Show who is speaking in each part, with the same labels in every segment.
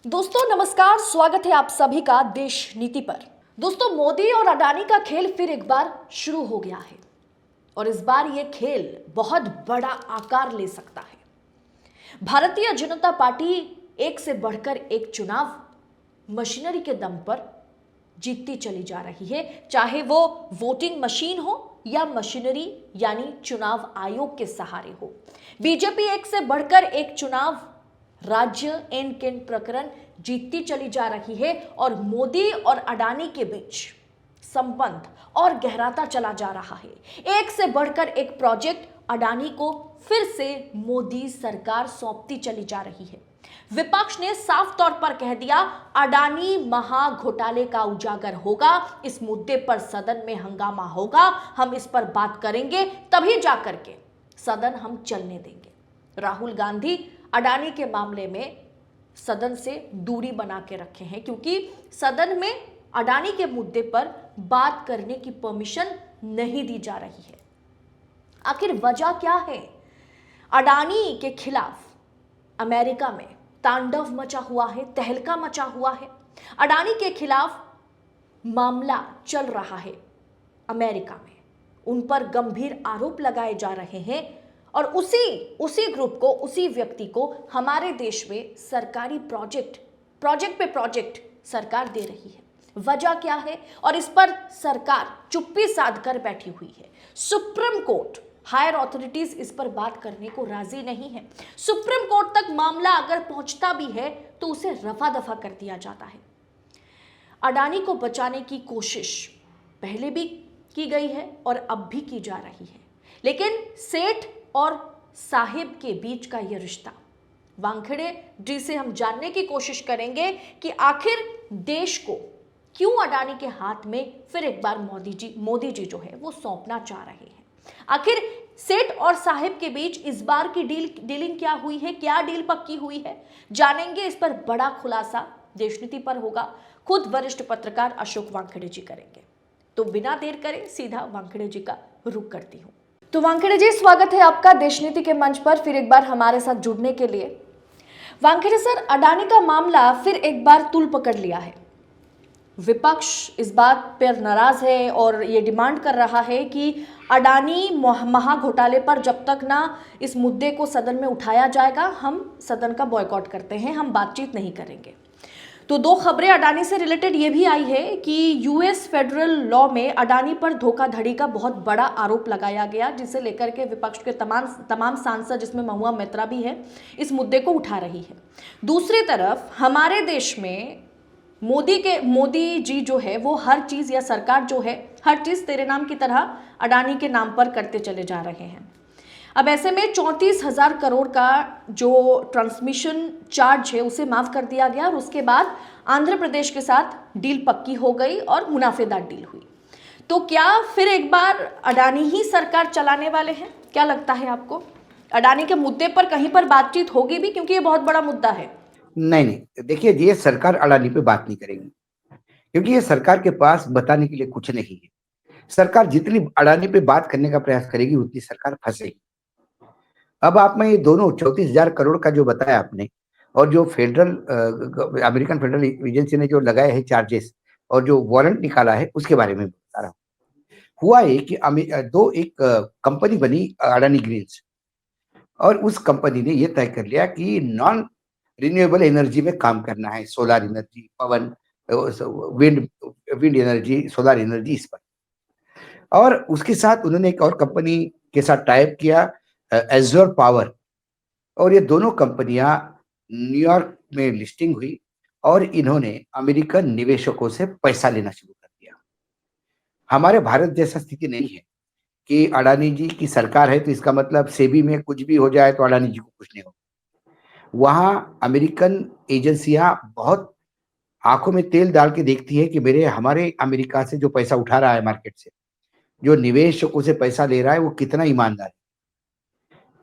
Speaker 1: दोस्तों नमस्कार, स्वागत है आप सभी का देश नीति पर। दोस्तों, मोदी और अडानी का खेल फिर एक बार शुरू हो गया है और इस बार ये खेल बहुत बड़ा आकार ले सकता है। भारतीय जनता पार्टी एक से बढ़कर एक चुनाव मशीनरी के दम पर जीतती चली जा रही है, चाहे वो वोटिंग मशीन हो या मशीनरी यानी चुनाव आयोग के सहारे हो। बीजेपी एक से बढ़कर एक चुनाव राज्य एंड केंद्र प्रकरण जीतती चली जा रही है और मोदी और अडानी के बीच संबंध और गहराता चला जा रहा है। एक से बढ़कर एक प्रोजेक्ट अडानी को फिर से मोदी सरकार सौंपती चली जा रही है। विपक्ष ने साफ तौर पर कह दिया, अडानी महाघोटाले का उजागर होगा, इस मुद्दे पर सदन में हंगामा होगा, हम इस पर बात करेंगे, तभी जाकर के सदन हम चलने देंगे। राहुल गांधी अडानी के मामले में सदन से दूरी बना के रखे हैं क्योंकि सदन में अडानी के मुद्दे पर बात करने की परमिशन नहीं दी जा रही है। आखिर वजह क्या है? अडानी के खिलाफ अमेरिका में तांडव मचा हुआ है, तहलका मचा हुआ है। अडानी के खिलाफ मामला चल रहा है अमेरिका में, उन पर गंभीर आरोप लगाए जा रहे हैं और उसी ग्रुप को, उसी व्यक्ति को हमारे देश में सरकारी प्रोजेक्ट पे प्रोजेक्ट सरकार दे रही है। वजह क्या है? और इस पर सरकार चुप्पी साध कर बैठी हुई है। सुप्रीम कोर्ट, हायर अथॉरिटीज इस पर बात करने को राजी नहीं है। सुप्रीम कोर्ट तक मामला अगर पहुंचता भी है तो उसे रफा दफा कर दिया जाता है। अडानी को बचाने की कोशिश पहले भी की गई है और अब भी की जा रही है, लेकिन सेठ और साहिब के बीच का यह रिश्ता, वानखेड़े जी से हम जानने की कोशिश करेंगे कि आखिर देश को क्यों अडानी के हाथ में फिर एक बार मोदी जी जो है वो सौंपना चाह रहे हैं। आखिर सेठ और साहिब के बीच इस बार की डीलिंग क्या हुई है, क्या डील पक्की हुई है, जानेंगे। इस पर बड़ा खुलासा देशनीति पर होगा, खुद वरिष्ठ पत्रकार अशोक वानखेड़े जी करेंगे। तो बिना देर करे सीधा वानखेड़े जी का रुख करती हूँ। तो वानखेड़े जी, स्वागत है आपका देशनीति के मंच पर फिर एक बार हमारे साथ जुड़ने के लिए। वानखेड़े सर, अडानी का मामला फिर एक बार तूल पकड़ लिया है। विपक्ष इस बात पर नाराज है और ये डिमांड कर रहा है कि अडानी महाघोटाले पर जब तक ना इस मुद्दे को सदन में उठाया जाएगा, हम सदन का बॉयकॉट करते हैं, हम बातचीत नहीं करेंगे। तो दो खबरें अडानी से रिलेटेड ये भी आई है कि यूएस फेडरल लॉ में अडानी पर धोखाधड़ी का बहुत बड़ा आरोप लगाया गया, जिसे लेकर के विपक्ष के तमाम सांसद, जिसमें महुआ मैत्रा भी है, इस मुद्दे को उठा रही है। दूसरी तरफ हमारे देश में मोदी जी जो है वो हर चीज, या सरकार जो है, हर चीज तेरे नाम की तरह अडानी के नाम पर करते चले जा रहे हैं। अब ऐसे में 34,000 करोड़ का जो ट्रांसमिशन चार्ज है उसे माफ कर दिया गया और उसके बाद आंध्र प्रदेश के साथ डील पक्की हो गई और मुनाफेदार डील हुई। तो क्या फिर एक बार अडानी ही सरकार चलाने वाले हैं? क्या लगता है आपको? अडानी के मुद्दे पर कहीं पर बातचीत होगी भी, क्योंकि ये बहुत बड़ा मुद्दा है।
Speaker 2: नहीं, देखिए, ये सरकार अडानी पे बात नहीं करेगी क्योंकि ये सरकार के पास बताने के लिए कुछ नहीं है। सरकार जितनी अडानी पे बात करने का प्रयास करेगी उतनी सरकार फंसेगी। अब आप में ये दोनों 34,000 करोड़ का जो बताया आपने और जो अमेरिकन फेडरल एजेंसी ने जो लगाए हैं चार्जेस और जो वारंट निकाला है उसके बारे में बता रहा हूँ। हुआ है कि एक कंपनी बनी अडानी ग्रीन्स और उस कंपनी ने ये तय कर लिया कि नॉन रिन्यूएबल एनर्जी में काम करना है, सोलर एनर्जी, पवन, विंड एनर्जी, सोलर एनर्जी, इस पर। और उसके साथ उन्होंने एक और कंपनी के साथ टाइप किया, एज्योर पावर, और ये दोनों कंपनियां न्यूयॉर्क में लिस्टिंग हुई और इन्होंने अमेरिकन निवेशकों से पैसा लेना शुरू कर दिया। हमारे भारत जैसा स्थिति नहीं है कि अडानी जी की सरकार है तो इसका मतलब सेबी में कुछ भी हो जाए तो अडानी जी को कुछ नहीं हो। वहां अमेरिकन एजेंसियां बहुत आंखों में तेल डाल के देखती है कि हमारे अमेरिका से जो पैसा उठा रहा है मार्केट से, जो निवेशकों से पैसा ले रहा है, वो कितना ईमानदार है।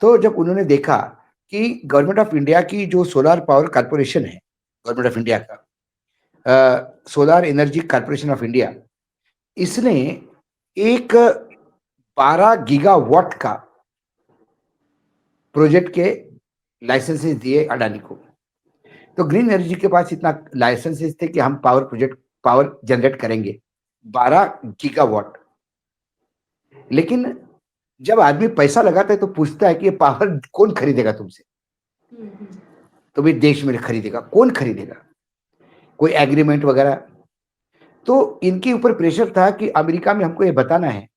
Speaker 2: तो जब उन्होंने देखा कि गवर्नमेंट ऑफ इंडिया की जो सोलर पावर कॉर्पोरेशन है, गवर्नमेंट ऑफ इंडिया का solar energy corporation of India, इसने एक 12 गीगावाट का प्रोजेक्ट के लाइसेंसेस दिए अडानी को। तो ग्रीन एनर्जी के पास इतना लाइसेंसेस थे कि हम पावर जनरेट करेंगे 12 गीगावाट। लेकिन जब आदमी पैसा लगाता है तो पूछता है कि ये पावर कौन खरीदेगा तुमसे? तो भाई देश में खरीदेगा, कौन खरीदेगा? कोई एग्रीमेंट वगैरह? तो इनके ऊपर प्रेशर था कि अमेरिका में हमको ये बताना है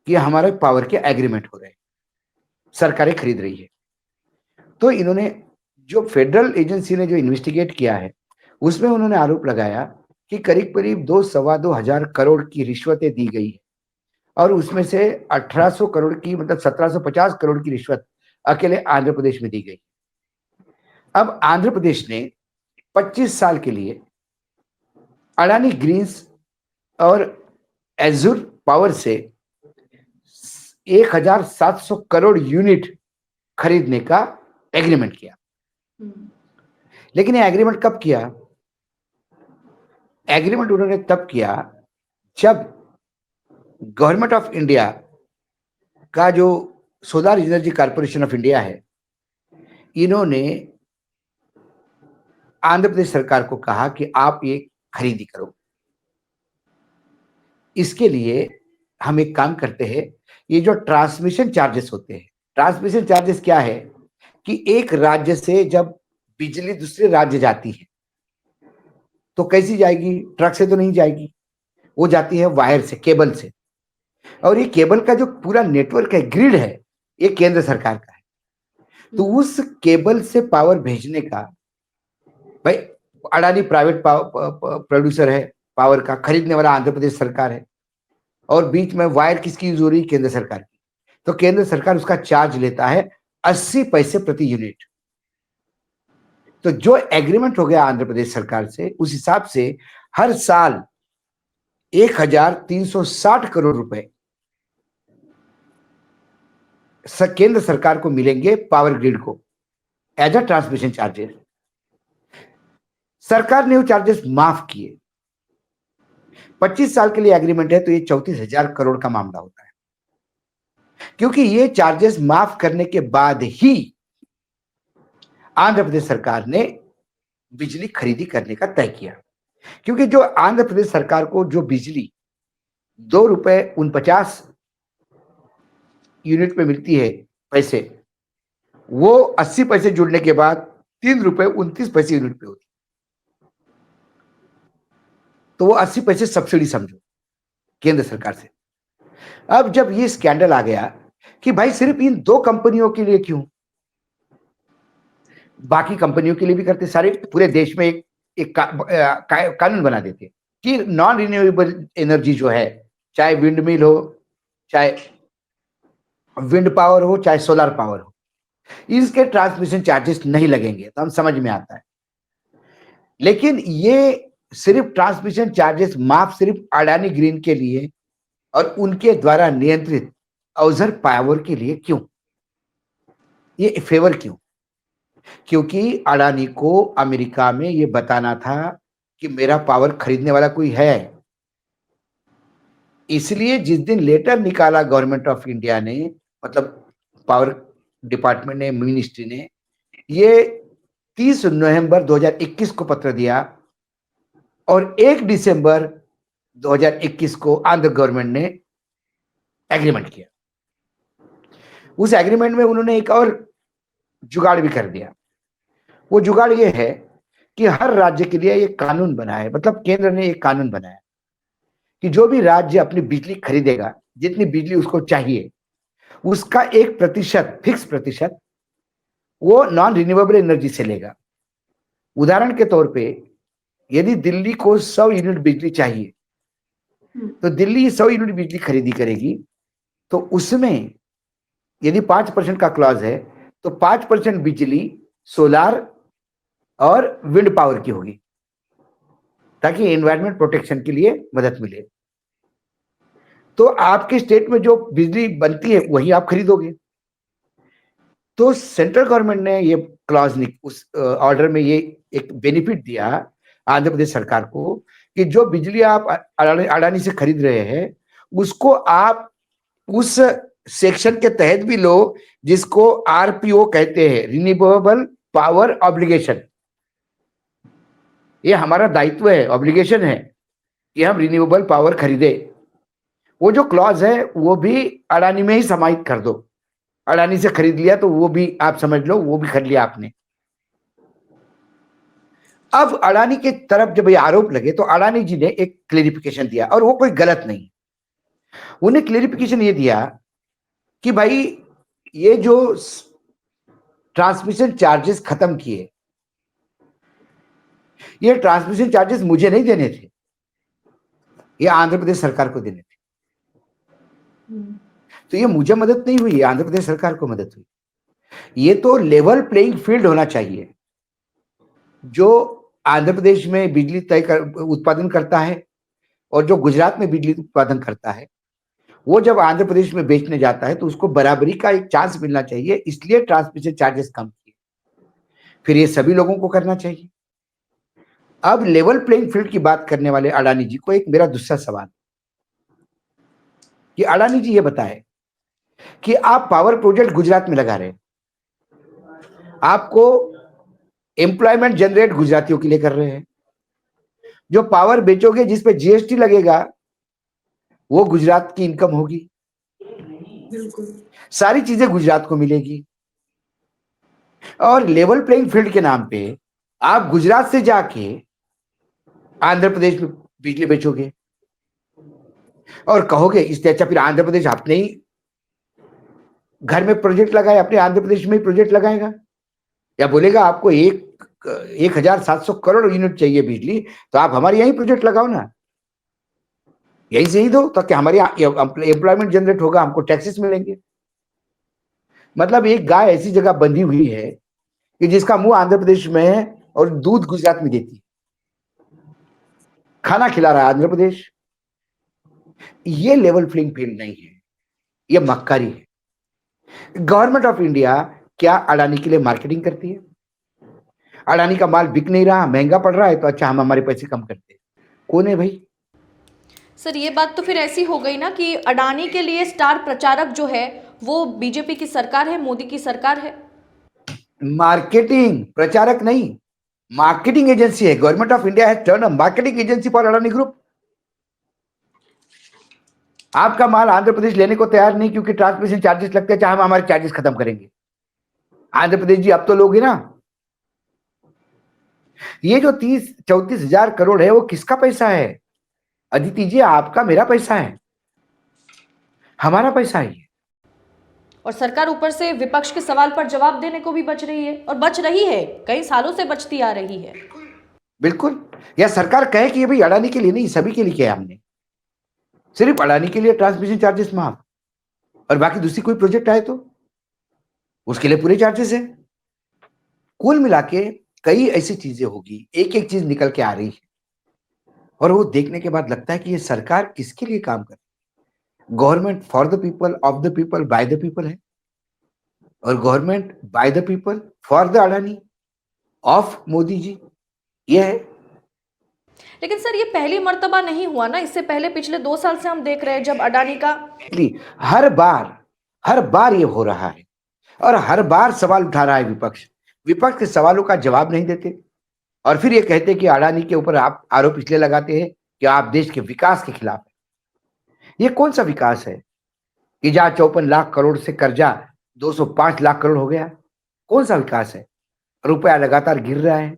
Speaker 2: कि हमारे पावर के एग्रीमेंट हो रहे हैं, सरकारें खरीद रही है। तो इन्होंने, जो फेडरल एजेंसी ने जो इन्वेस्टिगेट किया है, उसमें उन्होंने आरोप लगाया कि करीब करीब 2 सवा 2 हजार करोड़ की रिश्वतें दी गई है, और उसमें से 1800 करोड़ की, मतलब 1750 करोड़ की रिश्वत अकेले आंध्र प्रदेश में दी गई। अब आंध्र प्रदेश ने 25 साल के लिए अडानी ग्रीन्स और एजुर पावर से 1700 करोड़ यूनिट खरीदने का एग्रीमेंट किया। लेकिन ये एग्रीमेंट कब किया? एग्रीमेंट उन्होंने तब किया जब गवर्नमेंट ऑफ इंडिया का जो solar energy corporation of India है, इन्होंने आंध्र प्रदेश सरकार को कहा कि आप ये खरीदी करो। इसके लिए हम एक काम करते हैं, ये जो ट्रांसमिशन चार्जेस होते हैं, ट्रांसमिशन चार्जेस क्या है कि एक राज्य से जब बिजली दूसरे राज्य जाती है तो कैसी जाएगी? ट्रक से तो नहीं जाएगी, वो जाती है वायर से, केबल से। और ये केबल का जो पूरा नेटवर्क है, ग्रिड है, ये केंद्र सरकार का है। तो उस केबल से पावर भेजने का, भाई अडानी प्राइवेट प्रोड्यूसर है, पावर का खरीदने वाला आंध्र प्रदेश सरकार है, और बीच में वायर किसकी यूज हो रही? केंद्र सरकार की। तो केंद्र सरकार उसका चार्ज लेता है 80 पैसे प्रति यूनिट। तो जो एग्रीमेंट हो गया आंध्र प्रदेश सरकार से, उस हिसाब से हर साल 1360 करोड़ रुपए केंद्र सरकार को मिलेंगे, पावर ग्रिड को, एज अ ट्रांसमिशन चार्जेस। सरकार ने वो चार्जेस माफ किए। 25 साल के लिए एग्रीमेंट है, तो ये 34,000 करोड़ का मामला होता है, क्योंकि ये चार्जेस माफ करने के बाद ही आंध्र प्रदेश सरकार ने बिजली खरीदी करने का तय किया। क्योंकि जो आंध्र प्रदेश सरकार को जो बिजली 2 रुपए 49 यूनिट पे मिलती है पैसे, वो 80 पैसे जुड़ने के बाद 3 रुपए 29 यूनिट पे होती। तो वो 80 पैसे सब्सिडी समझो केंद्र सरकार से। अब जब ये स्कैंडल आ गया कि भाई सिर्फ इन 2 कंपनियों के लिए क्यों, बाकी कंपनियों के लिए भी करते, सारे पूरे देश में एक कानून बना देते कि नॉन रिन्यूएबल एनर्जी जो है, चाहे विंड मिल हो, चाहे विंड पावर हो, चाहे सोलर पावर हो, इसके ट्रांसमिशन चार्जेस नहीं लगेंगे। तो हम समझ में आता है। लेकिन ये सिर्फ ट्रांसमिशन चार्जेस माफ सिर्फ अडानी ग्रीन के लिए और उनके द्वारा नियंत्रित अवसर पावर के लिए क्यों? ये फेवर क्यों? क्योंकि अडानी को अमेरिका में ये बताना था कि मेरा पावर खरीदने वाला कोई है। इसलिए जिस दिन लेटर निकाला गवर्नमेंट ऑफ इंडिया ने, मतलब पावर डिपार्टमेंट ने, मिनिस्ट्री ने, ये 30 नवंबर 2021 को पत्र दिया और 1 दिसंबर 2021 को आंध्र गवर्नमेंट ने एग्रीमेंट किया। उस एग्रीमेंट में उन्होंने एक और जुगाड़ भी कर दिया। वो जुगाड़ ये है कि हर राज्य के लिए एक कानून बना है, मतलब केंद्र ने एक कानून बनाया कि जो भी राज्य अपनी बिजली खरीदेगा, जितनी बिजली उसको चाहिए, उसका 1% फिक्स प्रतिशत वो नॉन रिन्यूएबल एनर्जी से लेगा। उदाहरण के तौर पे, यदि दिल्ली को 100 यूनिट बिजली चाहिए, तो दिल्ली 100 यूनिट बिजली खरीदी करेगी, तो उसमें यदि 5% का क्लॉज है, तो 5% बिजली सोलार और विंड पावर की होगी, ताकि एनवायरमेंट प्रोटेक्शन के लिए मदद मिले। तो आपके स्टेट में जो बिजली बनती है वही आप खरीदोगे। तो सेंट्रल गवर्नमेंट ने ये क्लॉज, उस ऑर्डर में ये एक बेनिफिट दिया आंध्र प्रदेश सरकार को कि जो बिजली आप अडानी से खरीद रहे हैं, उसको आप उस सेक्शन के तहत भी लो जिसको आरपीओ कहते हैं, रिन्यूएबल पावर ऑब्लिगेशन। ये हमारा दायित्व है, ऑब्लिगेशन है कि हम रिन्यूएबल पावर खरीदे। वो जो क्लॉज है वो भी अडानी में ही समाहित कर दो। अडानी से खरीद लिया तो वो भी आप समझ लो, वो भी खरीद लिया आपने। अब अडानी के तरफ जब ये आरोप लगे तो अडानी जी ने एक क्लेरिफिकेशन दिया, और वो कोई गलत नहीं। उन्हें क्लेरिफिकेशन ये दिया कि भाई ये जो ट्रांसमिशन चार्जेस खत्म किए, ये ट्रांसमिशन चार्जेस मुझे नहीं देने थे, ये आंध्र प्रदेश सरकार को देने थे। तो ये मुझे मदद नहीं हुई, आंध्र प्रदेश सरकार को मदद हुई। ये तो लेवल प्लेइंग फील्ड होना चाहिए। जो आंध्र प्रदेश में बिजली उत्पादन करता है और जो गुजरात में बिजली उत्पादन करता है, वो जब आंध्र प्रदेश में बेचने जाता है तो उसको बराबरी का एक चांस मिलना चाहिए, इसलिए ट्रांसमिशन चार्जेस कम किए। फिर ये सभी लोगों को करना चाहिए। अब लेवल प्लेइंग फील्ड की बात करने वाले अडानी जी को एक मेरा दूसरा सवाल कि अडानी जी ये बताए कि आप पावर प्रोजेक्ट गुजरात में लगा रहे हैं, आपको एम्प्लॉयमेंट जनरेट गुजरातियों के लिए कर रहे हैं, जो पावर बेचोगे जिसपे जीएसटी लगेगा वो गुजरात की इनकम होगी, सारी चीजें गुजरात को मिलेगी। और लेवल प्लेइंग फील्ड के नाम पे आप गुजरात से जाके आंध्र प्रदेश में बिजली बेचोगे और कहोगे इससे अच्छा फिर आंध्र प्रदेश अपने ही घर में प्रोजेक्ट लगाए, अपने आंध्र प्रदेश में ही प्रोजेक्ट लगाएगा। या बोलेगा आपको 1,700 करोड़ यूनिट चाहिए बिजली, तो आप हमारे यही प्रोजेक्ट लगाओ ना, यहीं से ही दो, ताकि हमारे एम्प्लॉयमेंट जनरेट होगा, हमको टैक्सेस मिलेंगे। मतलब एक गाय ऐसी जगह बंधी हुई है कि जिसका मुंह आंध्र प्रदेश में है और दूध गुजरात में देती है, खाना खिला रहा है आंध्र प्रदेश। ये लेवल प्लेइंग फील्ड नहीं है, ये मक्कारी है। गवर्नमेंट ऑफ इंडिया क्या अडानी के लिए मार्केटिंग करती है? अडानी का माल बिक नहीं रहा, महंगा पड़ रहा है, तो अच्छा हम हमारे पैसे कम करते हैं। कौन है भाई?
Speaker 1: सर ये बात तो फिर ऐसी हो गई ना कि अडानी के लिए स्टार प्रचारक जो है वो बीजेपी की सरकार है, मोदी की सरकार है।
Speaker 2: मार्केटिंग प्रचारक नहीं, मार्केटिंग एजेंसी है। Government of India has turn a marketing agency for Adani group. आपका माल आंध्र प्रदेश लेने को तैयार नहीं क्योंकि ट्रांसमिशन चार्जेस लगते हैं, चाहे हम हमारे चार्जेस खत्म करेंगे। आंध्र प्रदेश जी अब तो लोगे ना। ये जो 34,000 करोड़ है वो किसका पैसा है? अदिति जी, आपका मेरा पैसा है, हमारा पैसा है।
Speaker 1: और सरकार ऊपर से विपक्ष के सवाल पर जवाब देने को भी बच रही है, और बच रही है, कई सालों से बचती आ रही है।
Speaker 2: बिल्कुल। या सरकार कहे कि ये भाई अडानी के लिए नहीं, सभी के लिए किया हमने, सिर्फ अडानी के लिए ट्रांसमिशन चार्जेस माफ, और बाकी दूसरी कोई प्रोजेक्ट आए तो उसके लिए पूरे चार्जेस है। कुल मिला के कई ऐसी चीजें होगी, एक एक चीज निकल के आ रही है, और वो देखने के बाद लगता है कि ये सरकार किसके लिए काम कर रही है। Government for the people, of the people, by the people है, और government by the people, for the Adani, of Modi ji, ये है।
Speaker 1: लेकिन सर ये पहली मर्तबा नहीं हुआ ना, इससे पहले पिछले 2 साल से हम देख रहे हैं जब अडानी का
Speaker 2: हर बार ये हो रहा है, और हर बार सवाल उठा रहा है विपक्ष। विपक्ष के सवालों का जवाब नहीं देते, और फिर ये कहते हैं कि अडानी के ऊपर आप आरोप इसलिए लगाते हैं कि आप देश के विकास के खिलाफ हैं। ये कौन सा विकास है कि जहां 54 लाख करोड़ से कर्जा 205 लाख करोड़ हो गया? कौन सा विकास है? रुपया लगातार गिर रहा है।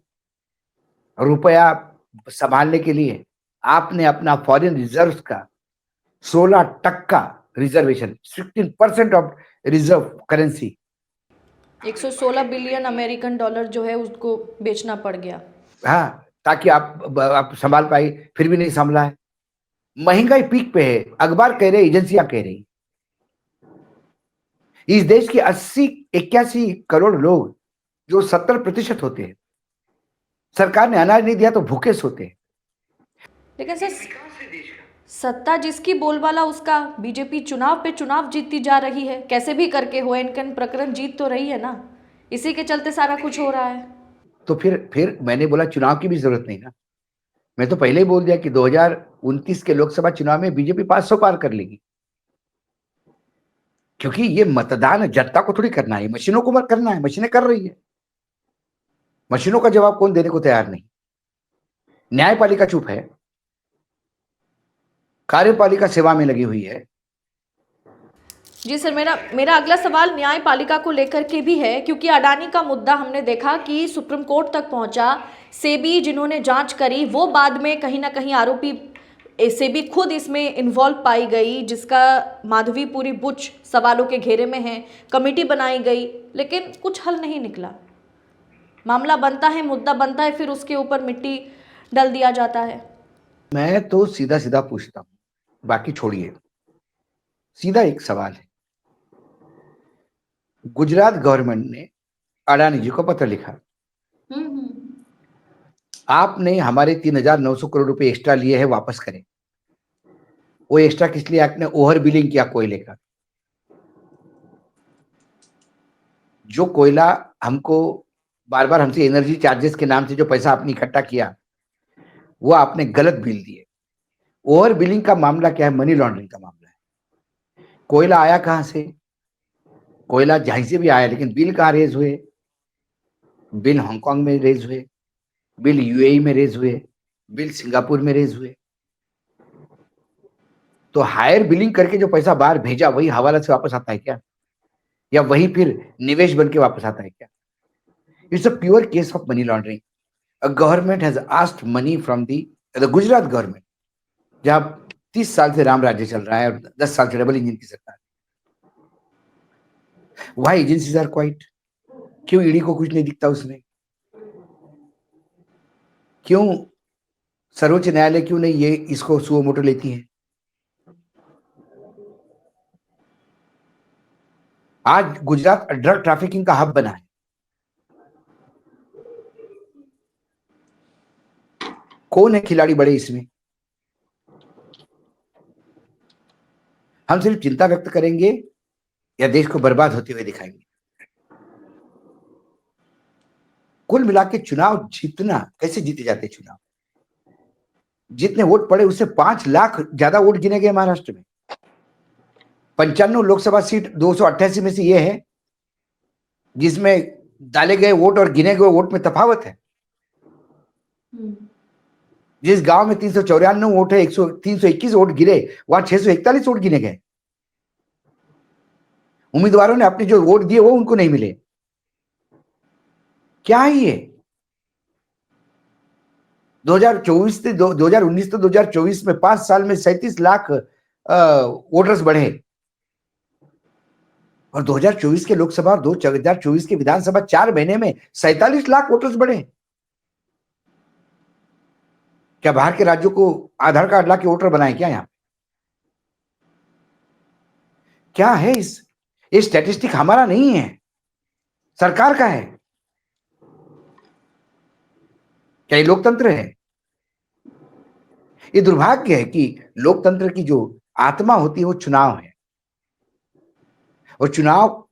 Speaker 2: रुपया संभालने के लिए आपने अपना फॉरेन रिजर्व का 16% reservation, 16% of reserve currency,
Speaker 1: 116 billion American dollar जो है उसको बेचना पड़ गया।
Speaker 2: हाँ, ताकि आप संभाल पाए, फिर भी नहीं संभला है। महंगाई पीक पे है, अखबार कह रहे, एजेंसियां कह रही। इस देश के 81 करोड़ लोग, जो 70% होते हैं, सरकार ने अनाज नहीं दिया तो भूखे सोते हैं।
Speaker 1: लेकिन सर सत्ता जिसकी बोलबाला उसका, बीजेपी चुनाव पे चुनाव जीतती जा रही है, कैसे भी करके हो इनकन प्रकरण जीत तो रही है ना, इसी के चलते सारा कुछ हो रहा है।
Speaker 2: तो फिर मैंने बोला चुनाव की भी जरूरत नहीं ना। मैं तो पहले ही बोल दिया कि 2029 के लोकसभा चुनाव में बीजेपी 500 पार कर लेगी, क्योंकि ये मतदान जनता को थोड़ी करना है, मशीनों को मत करना है। मशीनें कर रही है, मशीनों का जवाब कौन देने को तैयार नहीं। न्यायपालिका चुप है, कार्यपालिका सेवा में लगी हुई है।
Speaker 1: जी सर, मेरा मेरा अगला सवाल न्यायपालिका को लेकर के भी है, क्योंकि अडानी का मुद्दा हमने देखा कि सुप्रीम कोर्ट तक पहुंचा। सेबी जिन्होंने जांच करी वो बाद में कहीं ना कहीं आरोपी सेबी खुद इसमें इन्वॉल्व पाई गई, जिसका माधवीपुरी बुच सवालों के घेरे में है। कमेटी बनाई गई लेकिन कुछ हल नहीं निकला। मामला बनता है, मुद्दा बनता है, फिर उसके ऊपर मिट्टी डल दिया जाता है।
Speaker 2: मैं तो सीधा सीधा पूछता हूँ, बाकी छोड़िए, सीधा एक सवाल है। गुजरात गवर्नमेंट ने अडानी जी को पत्र लिखा, आपने हमारे 3,900 करोड़ रुपए एक्स्ट्रा लिए हैं, वापस करें। वो एक्स्ट्रा किस लिए? आपने ओवर बिलिंग किया कोयले का। जो कोयला हमको बार बार हमसे एनर्जी चार्जेस के नाम से जो पैसा आपने इकट्ठा किया, वो आपने गलत बिल दिए। ओवर बिलिंग का मामला क्या है? मनी लॉन्ड्रिंग का मामला है। कोयला आया कहां से? कोयला जहां से भी आया, लेकिन बिल कहां रेज हुए? बिल हांगकांग में रेज हुए, बिल यूएई में रेज हुए, बिल सिंगापुर में रेज हुए। तो हायर बिलिंग करके जो पैसा बाहर भेजा, वही हवाला से वापस आता है क्या? या वही फिर निवेश बन के वापस आता है क्या? It's a pure case of money laundering. A government has asked money from the Gujarat government, जहां 30 साल से राम राज्य चल रहा है और 10 साल से डबल इंजन की सरकार। Why agencies are quiet? क्यों ईडी को कुछ नहीं दिखता उसमें? क्यों सर्वोच्च न्यायालय क्यों नहीं ये इसको सुओ मोटो लेती है? आज गुजरात ड्रग ट्रैफिकिंग का हब बना है। कौन है खिलाड़ी बड़े इसमें? हम सिर्फ चिंता व्यक्त करेंगे या देश को बर्बाद होते हुए दिखाएंगे? कुल मिला के चुनाव जीतना, कैसे जीते जाते चुनाव? जितने वोट पड़े उससे 5 लाख ज्यादा वोट गिने गए महाराष्ट्र में। 95 लोकसभा सीट 288 में से ये है जिसमें डाले गए वोट और गिने गए वोट में तफावत है। जिस गांव में 394 वोट है, 321 वोट गिरे, वहां 641 वोट गिने गए। उम्मीदवारों ने अपने जो वोट दिए वो उनको नहीं मिले। क्या है ये? 2024 से 2019 से 2024 में 5 साल में 37 लाख वोटर्स बढ़े, और 2024 के लोकसभा और 2024 के विधानसभा 4 महीने में 47 लाख वोटर्स बढ़े। क्या बाहर के राज्यों को आधार कार्ड ला के वोटर बनाए क्या यहां? क्या है ये स्टैटिस्टिक हमारा नहीं है, सरकार का है। क्या ये लोकतंत्र है? ये दुर्भाग्य है कि लोकतंत्र की जो आत्मा होती है वो चुनाव है, और चुनाव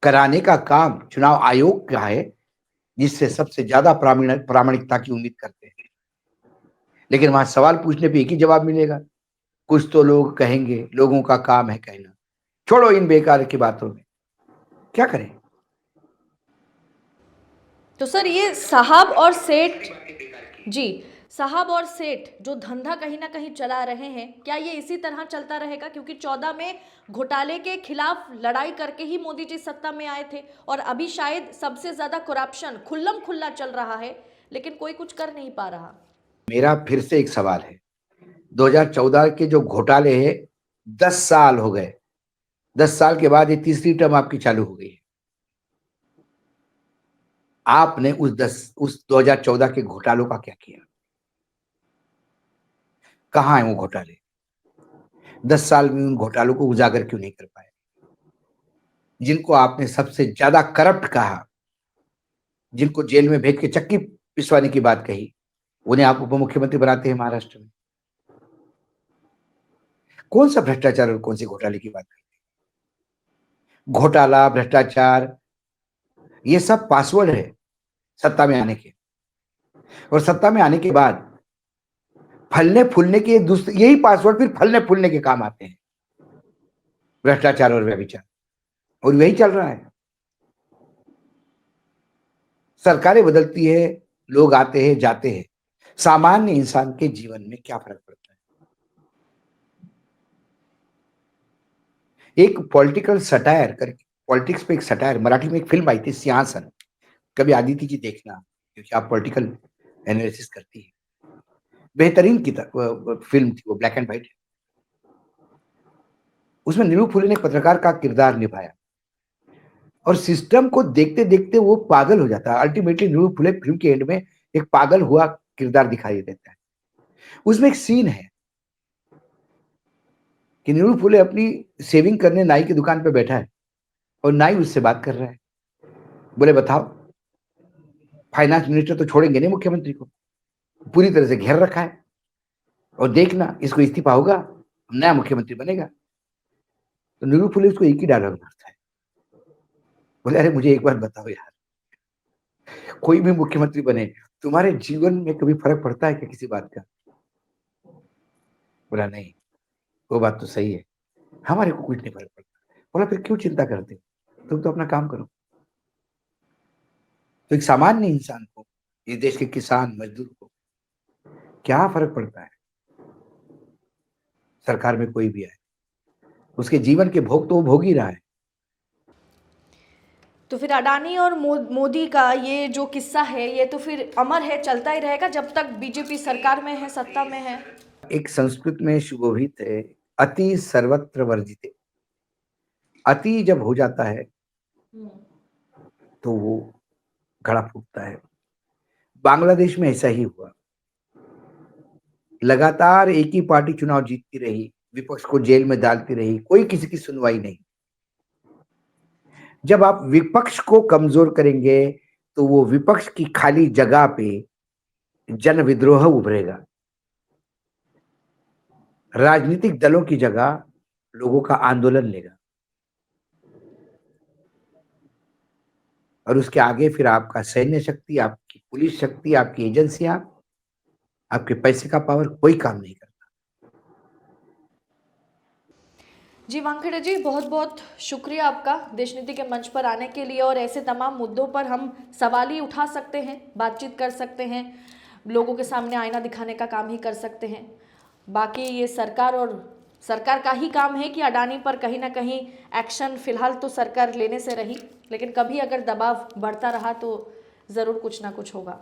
Speaker 2: कराने का काम चुनाव आयोग का है, जिससे सबसे ज्यादा प्रामाणिकता की उम्मीद करते हैं। लेकिन वहां सवाल पूछने पे एक ही जवाब मिलेगा, कुछ तो लोग कहेंगे, लोगों का काम है कहना। छोड़ो इन बेकार की बातों में, क्या करें?
Speaker 1: तो सर, ये साहब और सेठ, जी, साहब और सेठ जो धंधा कहीं ना कहीं चला रहे हैं, क्या ये इसी तरह चलता रहेगा? क्योंकि 14 में घोटाले के खिलाफ लड़ाई करके ही मोदी जी सत्ता में आए थे, और अभी शायद सबसे ज्यादा करप्शन खुल्लम खुल्ला चल रहा है, लेकिन कोई कुछ कर नहीं पा रहा।
Speaker 2: मेरा फिर से एक सवाल है, 2014 के जो घोटाले हैं, 10 साल हो गए, 10 साल के बाद ये तीसरी टर्म आपकी चालू हो गई है। आपने उस 2014 के घोटालों का क्या किया? कहां है वो घोटाले? 10 साल में उन घोटालों को उजागर क्यों नहीं कर पाए? जिनको आपने सबसे ज्यादा करप्ट कहा, जिनको जेल में भेज के चक्की पिसवाने की बात कही, उन्हें आप उप मुख्यमंत्री बनाते हैं महाराष्ट्र में। कौन सा भ्रष्टाचार और कौन सी घोटाले की बात करते हैं? घोटाला, भ्रष्टाचार, ये सब पासवर्ड है सत्ता में आने के, और सत्ता में आने के बाद फलने फूलने के यही पासवर्ड फिर फलने फूलने के काम आते हैं, भ्रष्टाचार और व्यभिचार, और वही चल रहा है। सरकारें बदलती है, लोग आते हैं जाते हैं, सामान्य इंसान के जीवन में क्या फर्क पड़ता है। एक पॉलिटिकल सटायर करके, पॉलिटिक्स पे एक सटायर, मराठी में एक फिल्म आई थी सिंहासन, कभी आदित्य जी देखना, क्योंकि आप पॉलिटिकल एनालिसिस करती है। बेहतरीन फिल्म थी वो, ब्लैक एंड व्हाइट। उसमें नीलू फुले ने एक पत्रकार का किरदार निभाया और सिस्टम को देखते देखते वो पागल हो जाता है। अल्टीमेटली नीलू फुले फिल्म के एंड में एक पागल हुआ किरदार दिखाई देता है। उसमें एक सीन है कि नीलू फुले अपनी सेविंग करने नाई की दुकान पे बैठा है और नाई उससे बात कर रहा है। बोले बताओ, फाइनेंस मिनिस्टर तो छोड़ेंगे नहीं मुख्यमंत्री को, पूरी तरह से घेर रखा है, और देखना इसको इस्तीफा होगा, नया मुख्यमंत्री बनेगा। तो नीलू फुले उसको एक ही डायलॉग मारता है, बोले अरे मुझे एक बात बताओ यार, कोई भी मुख्यमंत्री बने, तुम्हारे जीवन में कभी फर्क पड़ता है क्या किसी बात का? बोला नहीं, वो बात तो सही है, हमारे को कुछ नहीं फर्क पड़ता। बोला फिर क्यों चिंता करते हो, तुम तो अपना काम करो। तो एक सामान्य इंसान को, इस देश के किसान मजदूर को क्या फर्क पड़ता है सरकार में कोई भी आए, उसके जीवन के भोग तो वो भोग ही रहा है।
Speaker 1: तो फिर अडानी और मोदी का ये जो किस्सा है ये तो फिर अमर है, चलता ही रहेगा जब तक बीजेपी सरकार में है, सत्ता में है।
Speaker 2: एक संस्कृत में सुशोभित है, अति सर्वत्र वर्जिते। अति जब हो जाता है तो वो घड़ा फूटता है। बांग्लादेश में ऐसा ही हुआ, लगातार एक ही पार्टी चुनाव जीतती रही, विपक्ष को जेल में डालती रही, कोई किसी की सुनवाई नहीं। जब आप विपक्ष को कमजोर करेंगे तो वो विपक्ष की खाली जगह पे जन विद्रोह उभरेगा। राजनीतिक दलों की जगह लोगों का आंदोलन लेगा, और उसके आगे फिर आपका सैन्य शक्ति, आपकी पुलिस शक्ति, आपकी एजेंसियां, आपके पैसे का पावर कोई काम नहीं करता।
Speaker 1: जी वानखेड़े जी, बहुत बहुत शुक्रिया आपका देश नीति के मंच पर आने के लिए, और ऐसे तमाम मुद्दों पर हम सवाल ही उठा सकते हैं, बातचीत कर सकते हैं, लोगों के सामने आईना दिखाने का काम ही कर सकते हैं। बाकी ये सरकार का ही काम है कि अडानी पर कहीं ना कहीं एक्शन फिलहाल तो सरकार लेने से रही, लेकिन कभी अगर दबाव बढ़ता रहा तो ज़रूर कुछ ना कुछ होगा।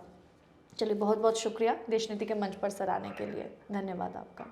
Speaker 1: चलिए, बहुत बहुत शुक्रिया देश नीति के मंच पर सर आने के लिए, धन्यवाद आपका।